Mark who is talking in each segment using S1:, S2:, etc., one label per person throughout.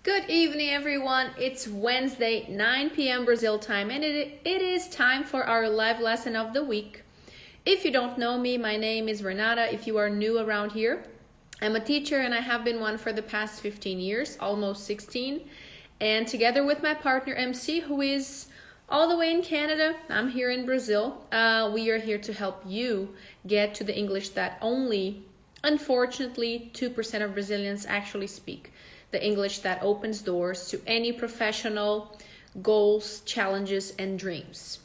S1: Good evening, everyone. It's Wednesday, 9 p.m. Brazil time, and it is time for our live lesson of the week. If you don't know me, my name is Renata. If you are new around here, I'm a teacher and I have been one for the past 15 years, almost 16. And together with my partner MC, who is all the way in Canada, I'm here in Brazil. We are here to help you get to the English that only, unfortunately, 2% of Brazilians actually speak. The English that opens doors to any professional goals, challenges, and dreams.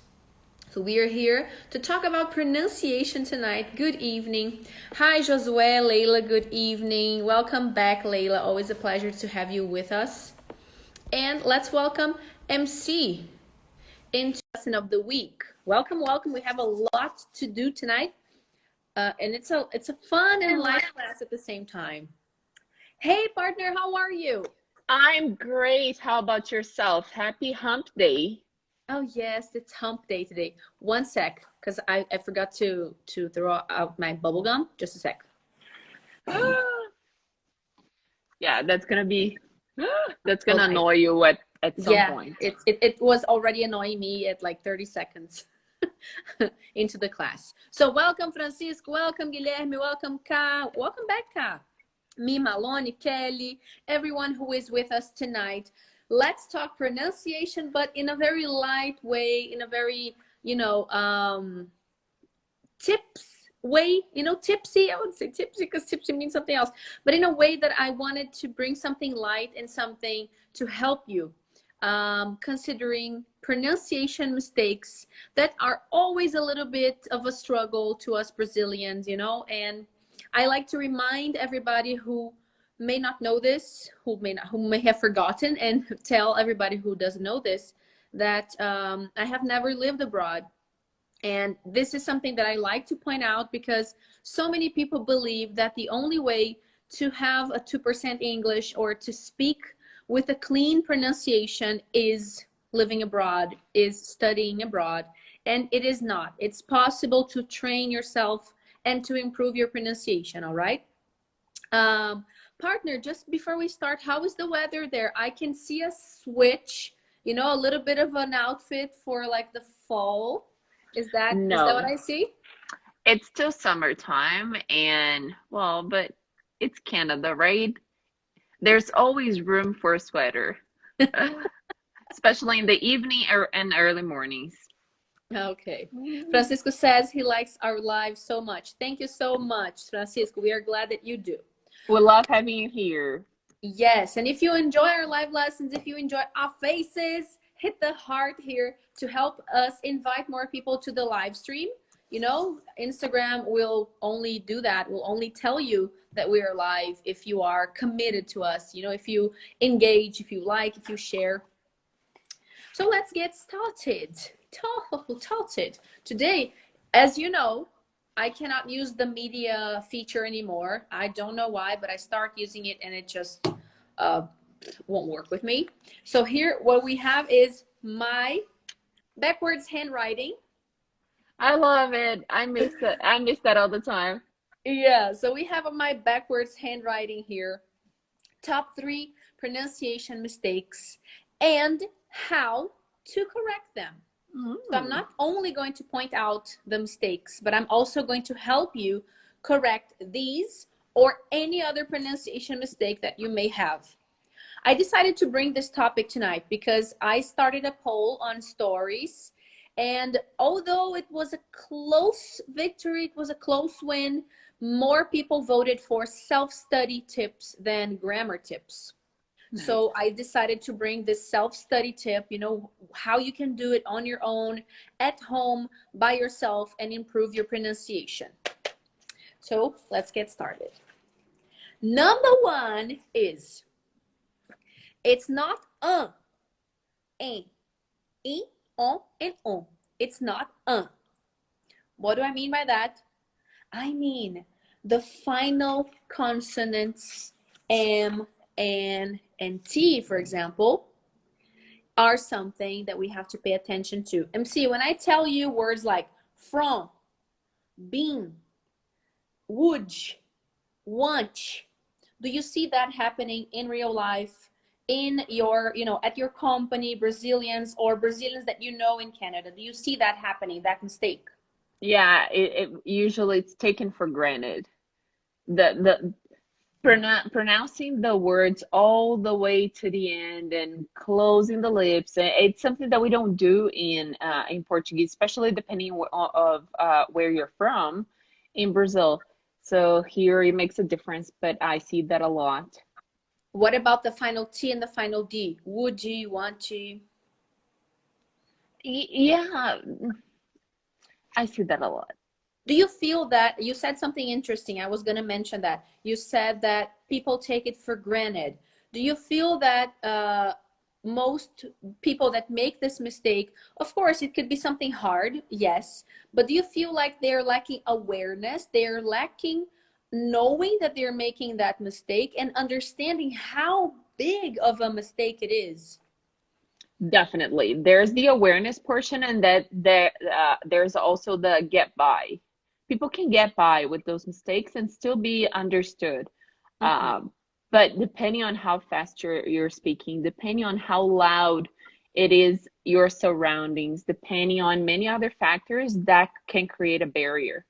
S1: So we are here to talk about pronunciation tonight. Good evening. Hi, Josué, Leila, good evening. Welcome back, Leila. Always a pleasure to have you with us. And let's welcome MC into lesson of the week. Welcome, welcome. We have a lot to do tonight. And it's a fun and light class at the same time. Hey, partner, how are you?
S2: I'm great. How about yourself? Happy hump day.
S1: Oh, yes, it's hump day today. One sec, because I forgot to throw out my bubble gum. Just a sec.
S2: Yeah, that's gonna be that's gonna
S1: Okay.
S2: annoy you at some
S1: Yeah,
S2: point.
S1: it was already annoying me at like 30 seconds into the class. So welcome, Francisco. Welcome, Guilherme. Welcome, Ka. Welcome back, Ka. Me, Malone, Kelly, everyone who is with us tonight. Let's talk pronunciation, but in a very light way, in a very, tips way, tipsy. I would say tipsy because tipsy means something else, but in a way that I wanted to bring something light and something to help you, considering pronunciation mistakes that are always a little bit of a struggle to us Brazilians, and I like to remind everybody who may not know this, who may have forgotten, and tell everybody who doesn't know this that I have never lived abroad. And this is something that I like to point out because so many people believe that the only way to have a 2% English or to speak with a clean pronunciation is living abroad, is studying abroad. And it is not. It's possible to train yourself and to improve your pronunciation, all right? Partner, just before we start, how is the weather there? I can see a switch, a little bit of an outfit for like the fall. Is that what
S2: No,
S1: I see?
S2: it's still summertime and but it's Canada, right? There's always room for a sweater, especially in the evening or and early mornings.
S1: Okay. Francisco says he likes our live so much. Thank you so much, Francisco. We are glad that you do.
S2: We love having you here.
S1: Yes, and if you enjoy our live lessons, if you enjoy our faces, hit the heart here to help us invite more people to the live stream. Instagram will only do that. Will only tell you that we are live if you are committed to us, if you engage, if you like, if you share. So let's get started. Started. Today, as you know, I cannot use the media feature anymore. I don't know why, but I start using it and it just uh, won't work with me. So here, what we have is my backwards handwriting.
S2: I love it. I miss that. I miss that all the time.
S1: Yeah, so we have my backwards handwriting here. Top 3 pronunciation mistakes and how to correct them. So I'm not only going to point out the mistakes, but I'm also going to help you correct these or any other pronunciation mistake that you may have. I decided to bring this topic tonight because I started a poll on stories. And although it was a close victory, it was a close win, more people voted for self-study tips than grammar tips.
S2: Nice.
S1: So I decided to bring this self-study tip, how you can do it on your own, at home, by yourself, and improve your pronunciation. So let's get started. Number 1 is, it's not en, e, on, and on. It's not en. What do I mean by that? I mean the final consonants M, N, and T, for example, are something that we have to pay attention to. MC, when I tell you words like from, been, would, want, do you see that happening in real life in your, at your company, Brazilians or Brazilians that you know in Canada? Do you see that happening, that mistake?
S2: Yeah, it usually it's taken for granted. The pronouncing the words all the way to the end and closing the lips, it's something that we don't do in Portuguese, especially depending of where you're from in Brazil. So here it makes a difference, but I see that a lot.
S1: What about the final T and the final D? Would you, want you?
S2: Yeah, I see that a lot.
S1: Do you feel that you said something interesting? I was going to mention that. You said that people take it for granted. Do you feel that most people that make this mistake, of course, it could be something hard, yes, but do you feel like they're lacking awareness? They're lacking knowing that they're making that mistake and understanding how big of a mistake it is?
S2: Definitely. There's the awareness portion, and there's also the get by. People can get by with those mistakes and still be understood.
S1: Mm-hmm.
S2: Um, but depending on how fast you're speaking, depending on how loud it is your surroundings, depending on many other factors, that can create a barrier.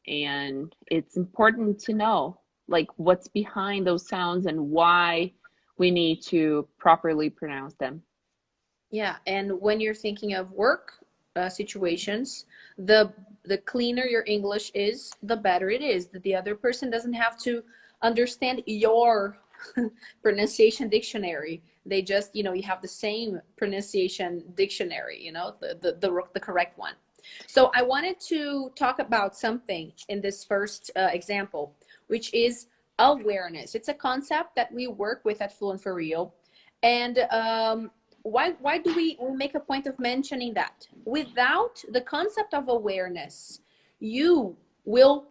S2: And it's important to know like what's behind those sounds and why we need to properly pronounce them.
S1: Yeah, and when you're thinking of work situations, the cleaner your English is, the better it is. That the other person doesn't have to understand your pronunciation dictionary. They just, you have the same pronunciation dictionary, the correct one. So I wanted to talk about something in this first example, which is awareness. It's a concept that we work with at Fluent for Real. And why do we make a point of mentioning that? Without the concept of awareness, you will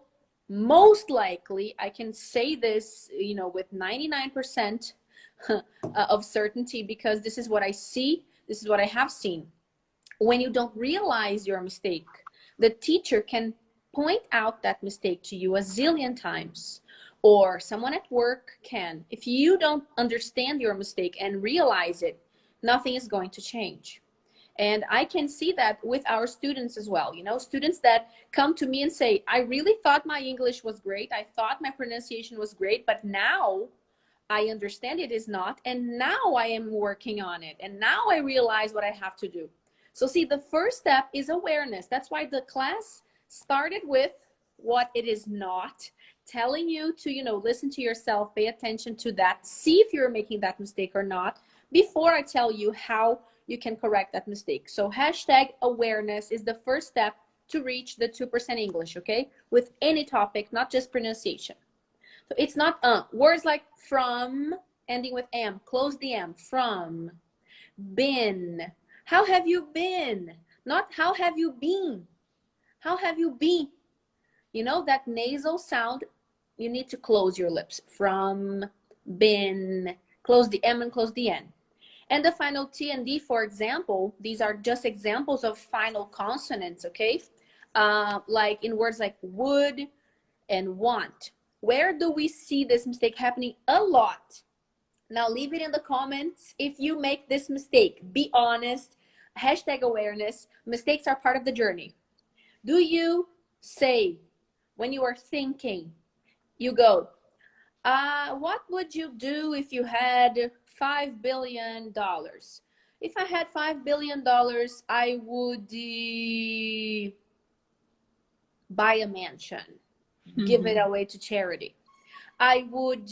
S1: most likely, I can say this, with 99% of certainty, because this is what I see, this is what I have seen. When you don't realize your mistake, the teacher can point out that mistake to you a zillion times, or someone at work can. If you don't understand your mistake and realize it, nothing is going to change. And I can see that with our students as well. Students that come to me and say, I really thought my English was great. I thought my pronunciation was great, but now I understand it is not. And now I am working on it. And now I realize what I have to do. So see, the first step is awareness. That's why the class started with what it is not, telling you to, listen to yourself, pay attention to that, see if you're making that mistake or not, before I tell you how you can correct that mistake. So hashtag awareness is the first step to reach the 2% English, okay? With any topic, not just pronunciation. So it's not words like from, ending with am, close the am, from, been. How have you been? Not how have you been? How have you been? That nasal sound, you need to close your lips. From, been, close the M and close the N. And the final T and D, for example, these are just examples of final consonants, okay? Like in words like would and want. Where do we see this mistake happening? A lot. Now leave it in the comments if you make this mistake. Be honest. Hashtag awareness. Mistakes are part of the journey. Do you say, when you are thinking, you go, what would you do if you had $5 billion? If I had $5 billion, I would buy a mansion, give it away to charity. I would,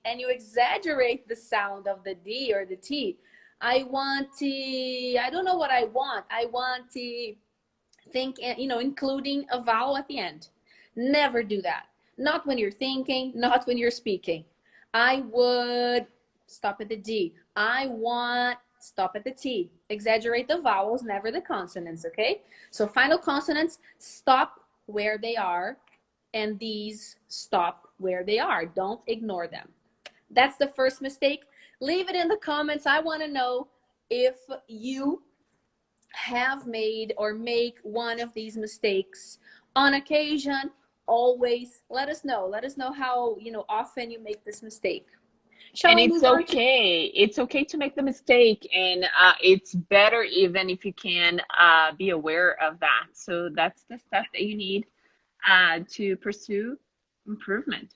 S1: and you exaggerate the sound of the D or the T. I want, I don't know what I want. I want to think, including a vowel at the end. Never do that. Not when you're thinking, not when you're speaking. I would, stop at the D. I want, stop at the T. Exaggerate the vowels, never the consonants, okay? So final consonants, stop where they are, and these stop where they are. Don't ignore them. That's the first mistake. Leave it in the comments. I want to know if you have made or make one of these mistakes on occasion. Always let us know. Let us know how often you make this mistake. Shall
S2: And
S1: we
S2: it's
S1: move on to
S2: okay. It's okay to make the mistake, and it's better even if you can be aware of that. So that's the stuff that you need to pursue improvement.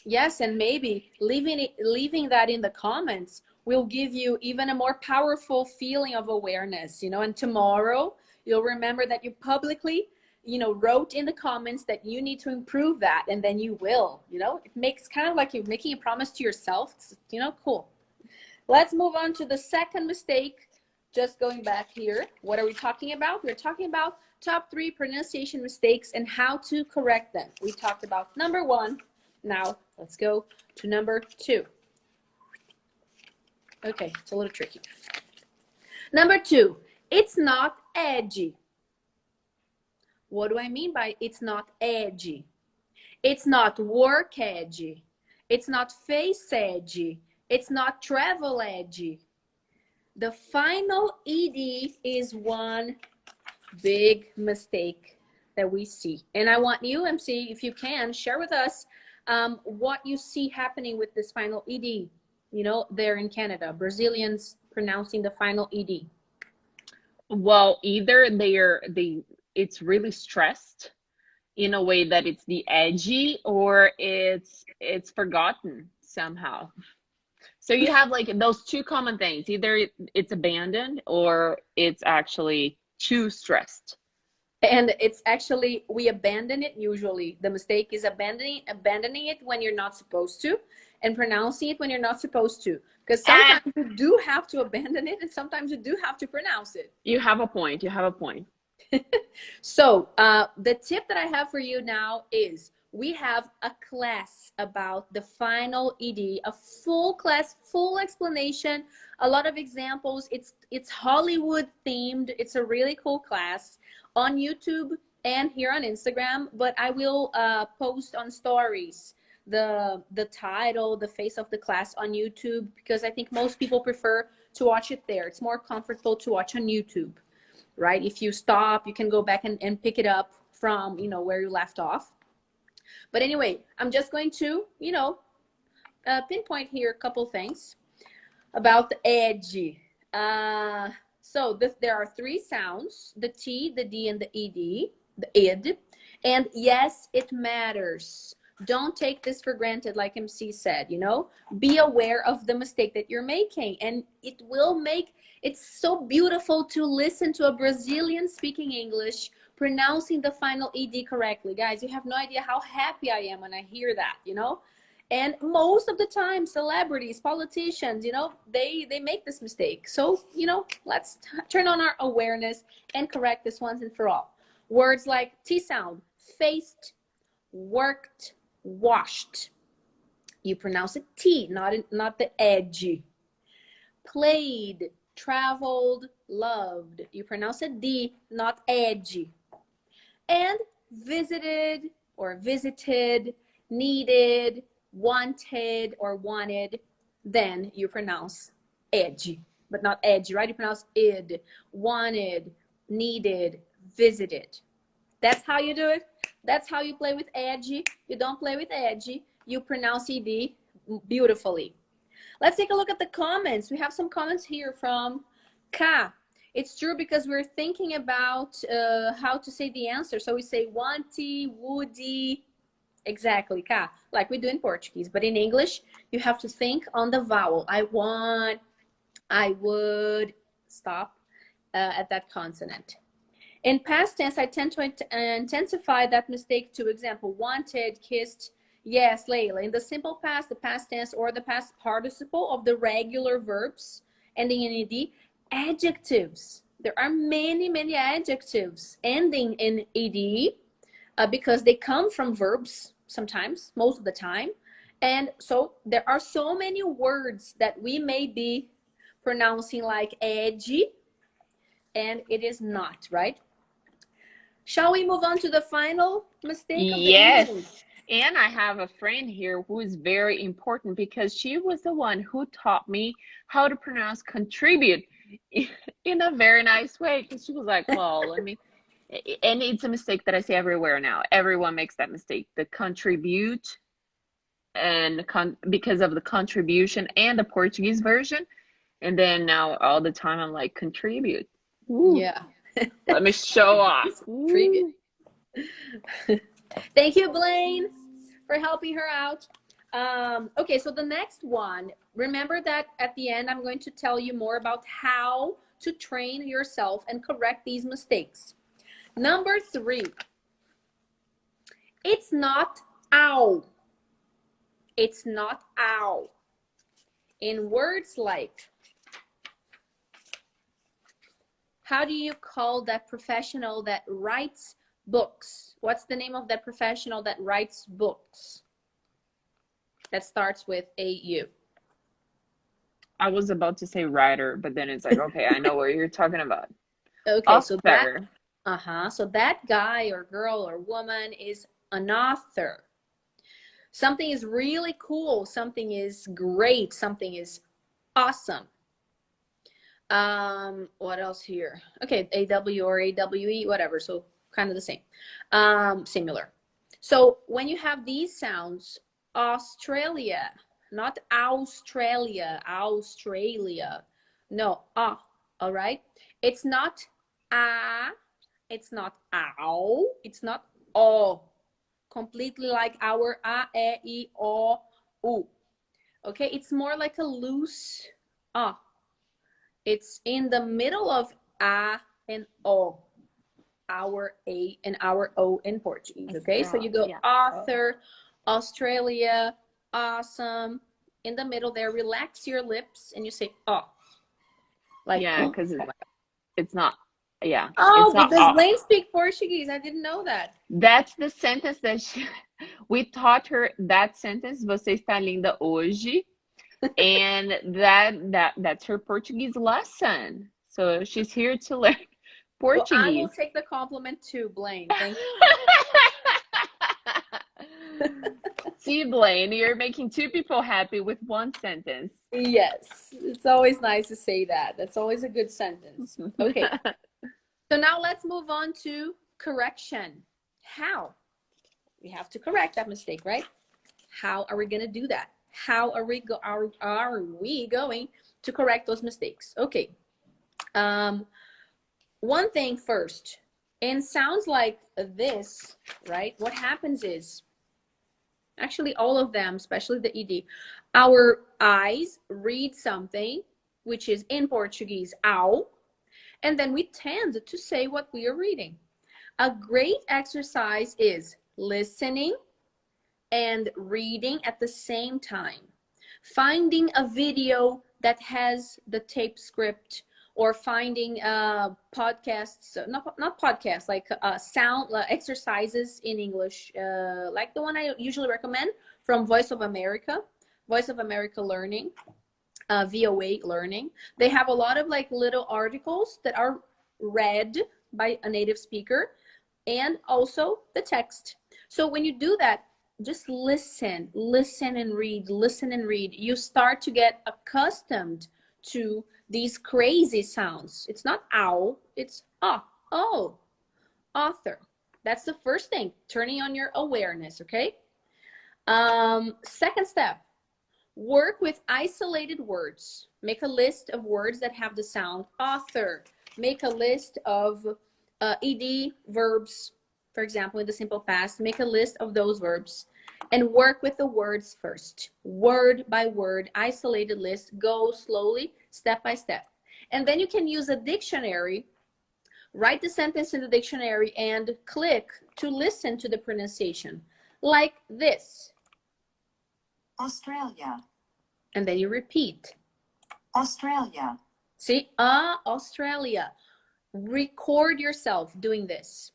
S1: yes, and maybe leaving that in the comments will give you even a more powerful feeling of awareness, you know, and tomorrow you'll remember that you publicly, you know, wrote in the comments that you need to improve that, and then you will, you know, it makes kind of like you're making a promise to yourself. It's, you know, cool. Let's move on to the second mistake. Just going back here, what are we talking about? We're talking about top 3 pronunciation mistakes and how to correct them. We talked about number 1. Now let's go to number 2. Okay, it's a little tricky. Number 2, it's not edgy. What do I mean by it's not edgy? It's not work edgy. It's not face edgy. It's not travel edgy. The final ed is one big mistake that we see. And I want you, MC, if you can, share with us what you see happening with this final ed, you know, there in Canada, Brazilians pronouncing the final ed.
S2: Well, either it's really stressed in a way that it's the edgy, or it's forgotten somehow. So you have like those two common things. Either it's abandoned or it's actually too stressed.
S1: And it's actually, we abandon it usually. The mistake is abandoning it when you're not supposed to, and pronouncing it when you're not supposed to. Because sometimes you do have to abandon it, and sometimes you do have to pronounce it.
S2: You have a point. You have a point.
S1: So the tip that I have for you now is we have a class about the final ed, a full class, full explanation, a lot of examples. It's Hollywood themed. It's a really cool class on YouTube and here on Instagram, but I will post on stories the title, the face of the class on YouTube, because I think most people prefer to watch it there. It's more comfortable to watch on YouTube, right? If you stop, you can go back and pick it up from, you know, where you left off. But anyway, I'm just going to, you know, pinpoint here a couple things about the edgy. So there are 3 sounds: the T, the D, and the ED, the id. And yes, it matters. Don't take this for granted, like MC said, you know, be aware of the mistake that you're making, and it will make, it's so beautiful to listen to a Brazilian speaking English pronouncing the final ed correctly. Guys, you have no idea how happy I am when I hear that, you know. And most of the time, celebrities, politicians, you know, they make this mistake. So, you know, let's turn on our awareness and correct this once and for all. Words like T sound: faced, worked, washed. You pronounce it T, not the edgy. Played, traveled, loved. You pronounce it D, not edgy. And visited or visited, needed, wanted or wanted, then you pronounce edgy, but not edgy, right? You pronounce id, wanted, needed, visited. That's how you do it. That's how you play with edgy. You don't play with edgy. You pronounce ed beautifully. Let's take a look at the comments. We have some comments here from Ka. It's true, because we're thinking about how to say the answer. So we say wanty, woody. Exactly, Ka, like we do in Portuguese. But in English, you have to think on the vowel. I want, I would. Stop at that consonant. In past tense, I tend to intensify that mistake to example: wanted, kissed. Yes, Layla. In the simple past, the past tense, or the past participle of the regular verbs ending in ed, adjectives. There are many adjectives ending in ed because they come from verbs sometimes, most of the time. And so there are so many words that we may be pronouncing like edgy, and it is not, right? Shall we move on to the final mistake of the evening?
S2: Yes. And I have a friend here who is very important, because she was the one who taught me how to pronounce contribute in a very nice way. Because she was like, well, let me, and it's a mistake that I say everywhere now. Everyone makes that mistake. The contribute. and because of the contribution and the Portuguese version. And then now all the time I'm like, contribute. Ooh,
S1: Yeah.
S2: let me show off.
S1: Contribute. Thank you, Blaine, for helping her out. Okay, so the next one, remember that at the end, I'm going to tell you more about how to train yourself and correct these mistakes. Number 3, it's not ow. It's not ow. In words like, how do you call that professional that writes books? What's the name of that professional that writes books? That starts with A-U.
S2: I was about to say writer, but then it's like, okay, I know what you're talking about.
S1: Okay,
S2: Author.
S1: so that, so that guy or girl or woman is an author. Something is really cool. Something is great. Something is awesome. What else here? Okay, AW or AWE, whatever. So kind of the same, similar. So when you have these sounds, Australia, not Australia, Australia. No, all right? It's not it's not ow, it's not o. Completely like our a, e, I, o, u. Okay, it's more like a loose It's in the middle of a and o, our a and our o in Portuguese. Okay, so you go author, Australia, awesome. In the middle there, relax your lips and you say like
S2: because it's not. Yeah.
S1: Oh,
S2: it's not
S1: because Blaine speaks Portuguese. I didn't know that.
S2: That's the sentence that we taught her that sentence. Você está linda hoje. And that's her Portuguese lesson. So she's here to learn Portuguese.
S1: Well, I will take the compliment too, Blaine. Thank
S2: you. See, Blaine, you're making 2 people happy with 1 sentence.
S1: Yes, it's always nice to say that. That's always a good sentence. Okay. So now let's move on to correction. How? We have to correct that mistake, right? How are we going to do that? How are we going to correct those mistakes? Okay. One thing first, in sounds like this, right? What happens is, actually all of them, especially the ED, our eyes read something, which is in Portuguese, ow, and then we tend to say what we are reading. A great exercise is listening and reading at the same time. Finding a video that has the tape script, or finding podcasts, not podcasts, like sound exercises in English, like the one I usually recommend from Voice of America Learning. VOA Learning. They have a lot of like little articles that are read by a native speaker, and also the text. So when you do that, just listen and read. You start to get accustomed to these crazy sounds. It's not ow, it's author. That's the first thing, turning on your awareness, okay? Second step, work with isolated words. Make a list of words that have the sound author. Make a list of ed verbs, for example, in the simple past. Make a list of those verbs and work with the words first. Word by word, isolated list. Go slowly, step by step. And then you can use a dictionary. Write the sentence in the dictionary and click to listen to the pronunciation. Like this.
S3: Australia.
S1: And then you repeat.
S3: Australia.
S1: See, Australia. Record yourself doing this.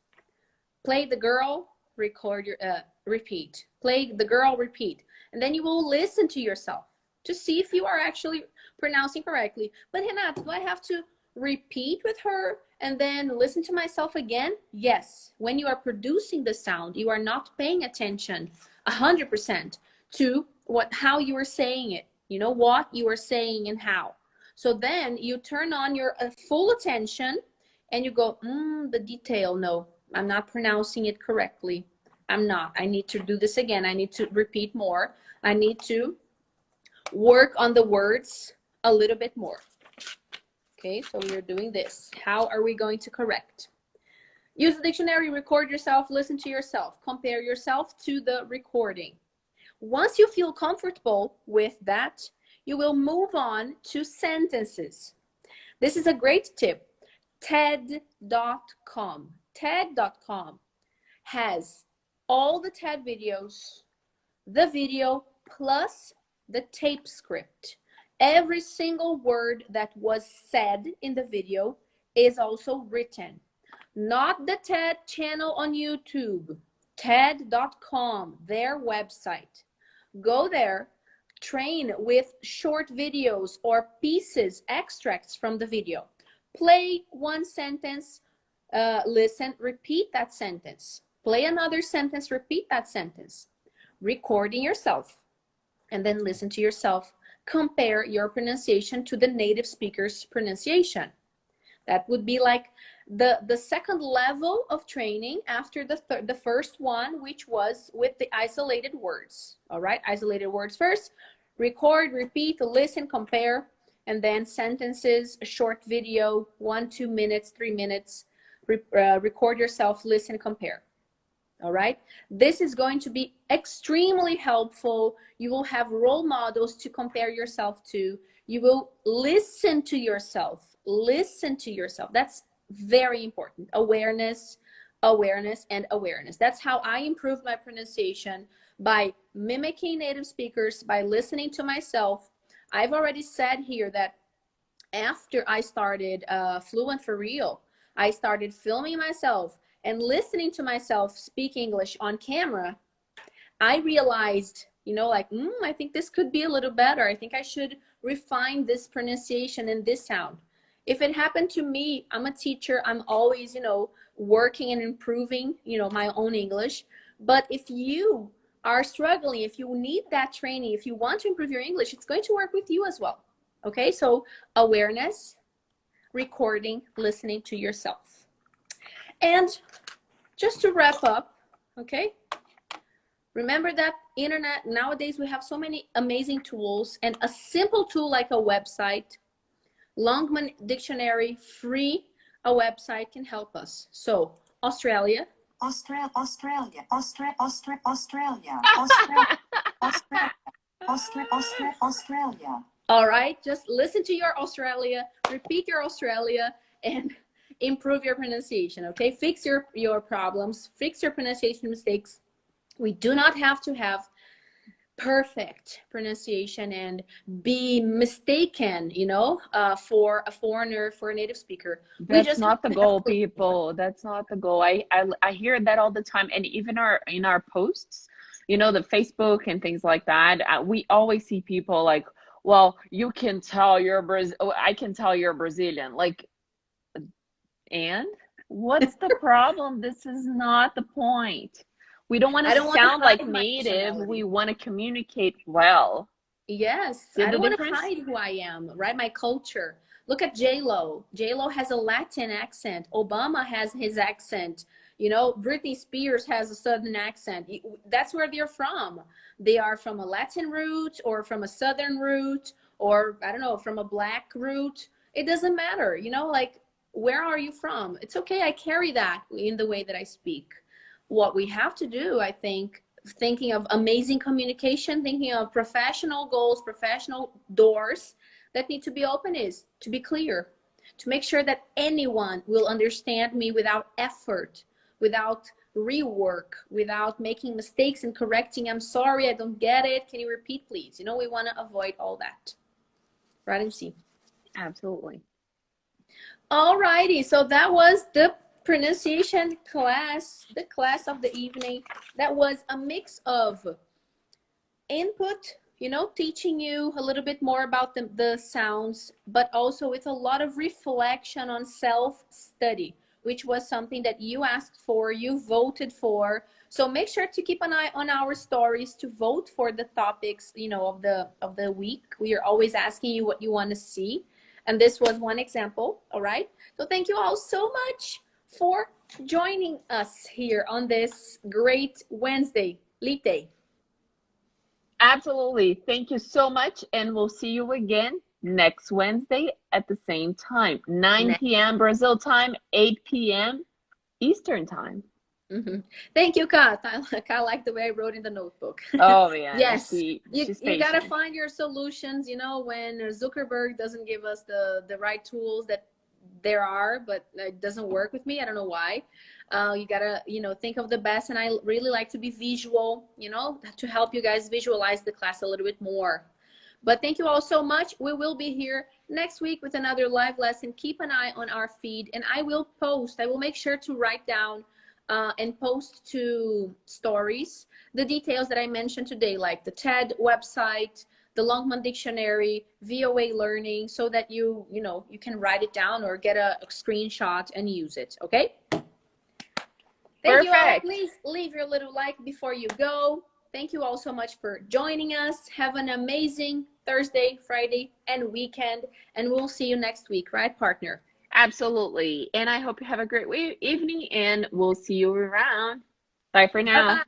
S1: Play the girl, record your, repeat. Play the girl, repeat. And then you will listen to yourself to see if you are actually pronouncing correctly. But Renata, do I have to repeat with her and then listen to myself again? Yes. When you are producing the sound, you are not paying attention 100% to how you are saying it. You know what you are saying and how. So then you turn on your full attention and you go, the detail, no, I'm not pronouncing it correctly. I'm not. I need to do this again. I need to repeat more. I need to work on the words a little bit more. Okay, so we are doing this. How are we going to correct? Use the dictionary, record yourself, listen to yourself, compare yourself to the recording. Once you feel comfortable with that, you will move on to sentences. This is a great tip. TED.com. TED.com has all the TED videos, the video, plus the tape script. Every single word that was said in the video is also written. Not the TED channel on YouTube. TED.com, their website. Go there, train with short videos or pieces, extracts from the video. Play one sentence, listen, repeat that sentence. Play another sentence, repeat that sentence. Recording yourself, and then listen to yourself. Compare your pronunciation to the native speaker's pronunciation. That would be like the second level of training after the first one, which was with the isolated words. All right, isolated words first. Record, repeat, listen, compare, and then sentences, a short video, 1, 2 minutes, 3 minutes. Record yourself, listen, compare. All right, this is going to be extremely helpful. You will have role models to compare yourself to. You will listen to yourself. Listen to yourself. That's very important. Awareness, awareness, and awareness. That's how I improved my pronunciation, by mimicking native speakers, by listening to myself. I've already said here that after I started Fluent for real, I started filming myself and listening to myself speak English on camera. I realized, like, I think this could be a little better. I think I should refine this pronunciation and this sound. If it happened to me, I'm a teacher. I'm always, working and improving, my own English. But if you are struggling, if you need that training, if you want to improve your English, it's going to work with you as well. Okay, so awareness, recording, listening to yourself. And just to wrap up, okay, remember that internet, nowadays we have so many amazing tools, and a simple tool like a website, Longman Dictionary, free, a website can help us. So Australia.
S3: Australia, Australia, Australia, Australia, Australia, Australia, Australia, Australia, Australia.
S1: All right, just listen to your Australia, repeat your Australia, and improve your pronunciation, okay? Fix your problems, fix your pronunciation mistakes. We do not have to have perfect pronunciation and be mistaken, for a foreigner, for a native speaker.
S2: That's not the goal, people. That's not the goal. I hear that all the time, and even in our posts, the Facebook and things like that. We always see people like, well, you can tell I can tell you're Brazilian. Like, and what's the problem? This is not the point. We don't want to sound like native. We want to communicate well.
S1: Yes, I don't want to hide who I am, right? My culture. Look at J-Lo. J-Lo has a Latin accent. Obama has his accent. Britney Spears has a Southern accent. That's where they're from. They are from a Latin root, or from a Southern root, or I don't know, from a Black root. It doesn't matter. Like, where are you from? It's okay. I carry that in the way that I speak. What we have to do, I think, thinking of amazing communication, thinking of professional goals, professional doors that need to be open, is to be clear, to make sure that anyone will understand me without effort, without rework, without making mistakes and correcting. I'm sorry, I don't get it. Can you repeat, please? We want to avoid all that. Right, MC?
S2: Absolutely.
S1: All righty. So that was the pronunciation class, the class of the evening. That was a mix of input, teaching you a little bit more about the sounds, but also with a lot of reflection on self-study, which was something that you asked for, you voted for. So make sure to keep an eye on our stories to vote for the topics, of the week. We are always asking you what you want to see. And this was one example. All right. So thank you all so much for joining us here on this great Wednesday, Leap Day.
S2: Absolutely. Thank you so much. And we'll see you again next Wednesday at the same time, 9 p.m. Brazil time, 8 p.m. Eastern time.
S1: Thank you, Kat. I like the way I wrote in the notebook.
S2: Oh man,
S1: Yes,
S2: she's
S1: you gotta
S2: patient.
S1: find your solutions. You know, when Zuckerberg doesn't give us the right tools that there are, but it doesn't work with me. I don't know why. You gotta, think of the best. And I really like to be visual, to help you guys visualize the class a little bit more. But thank you all so much. We will be here next week with another live lesson. Keep an eye on our feed, and I will make sure to write down and post to stories the details that I mentioned today, like the TED website, the Longman Dictionary, VOA Learning, so that you can write it down or get a screenshot and use it. Okay? Thank you all. Please leave your little like before you go. Thank you all so much for joining us. Have an amazing Thursday, Friday, and weekend, and we'll see you next week, right, partner?
S2: Absolutely. And I hope you have a great evening, and we'll see you around. Bye for now.
S1: Bye-bye.